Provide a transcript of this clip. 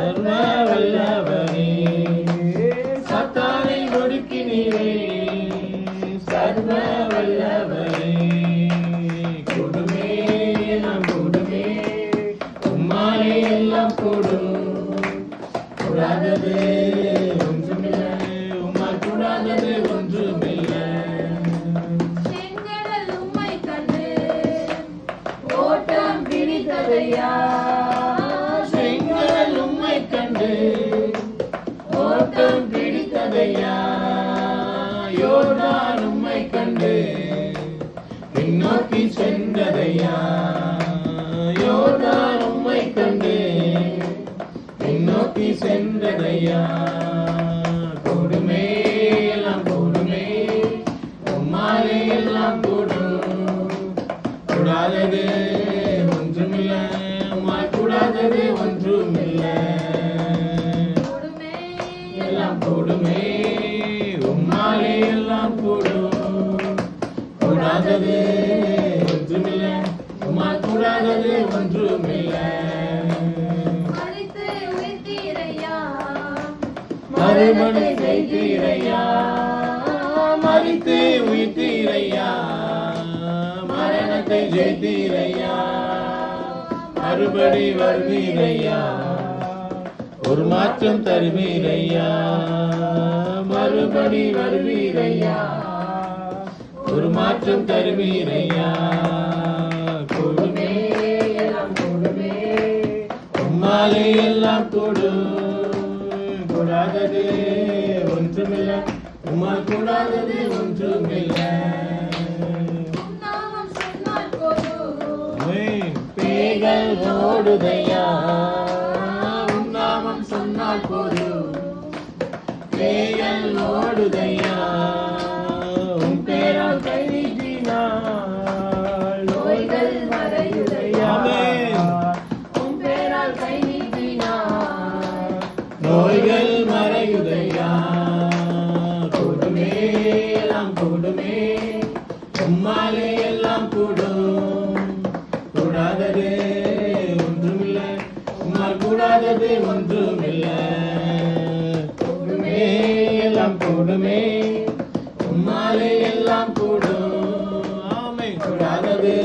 சர்வ வல்லவரே சாத்தானை ஒடுக்கினீரே சர்வ வல்லவரே கொடுமே எல்லாம் கொடுமே உம்மாலே எல்லாம் கூடும் கூடாதது ஒன்றுமில்லை உம்மால் கூடாதது ஒன்றுமில்லை செங்கடல் உம்மை கண்டு ஓட்டம் பிடித்ததையா செங்கடல் உம்மை கண்டு ஓட்டம் பிடித்ததையா யோர்தான் உம்மை கண்டு பின்னோக்கி சென்றதையா யோர்தான் உம்மை கண்டு பின்னோக்கி சென்றதையா கொடுமே எல்லாம் கொடுமே உம்மாலே எல்லாம் கூடும் கூடாதது ஒன்றுமில்லை உம்மால் கூடாதது ஒன்றுமில்லை கொடுமே எல்லாம் கூடுமே உம்மாலே எல்லாம் கூடும் கூடாதது ஒன்றுமில்லை உம்மால் கூடாதது ஒன்றுமில்லை மரித்து உயிர்த்தீரையா மறுபடி செய்தீரையா மரித்து உயிர்த்தீரையா மரணத்தை ஜெயித்தீரையா மறுபடி வருவீரையா ஒரு மாற்றம் தருவீரையா மறுபடி வருவீரையா ஒரு மாற்றம் தருவீரையா கொடுமே எல்லாம் கொடுமே உம்மாலே எல்லாம் கூடும் கூடாதது ஒன்றுமில்லை உம்மால் கூடாதது ஒன்றுமில்லை உம் நாமம் சொன்னால் போதும் பேய்கள் ஓடுதையா உம் நாமம் சொன்னால் போதும் பேய்கள் ஓடுதையா உம் பேரால் கை நீட்டினால் நோய்கள் மறையுதையா உம் பேரால் கை நீட்டினால் நோய்கள் மறையுதையா கொடுமே எல்லாம் கொடுமே உம்மாலே எல்லாம் கூடும் கூடாதது ஒன்றுமில்லை உம்மால் கூடாதது ஒன்றுமில்லை கொடுமே எல்லாம் கூடுமே உம்மாலே எல்லாம் கூடும் ஆமை கூடாதது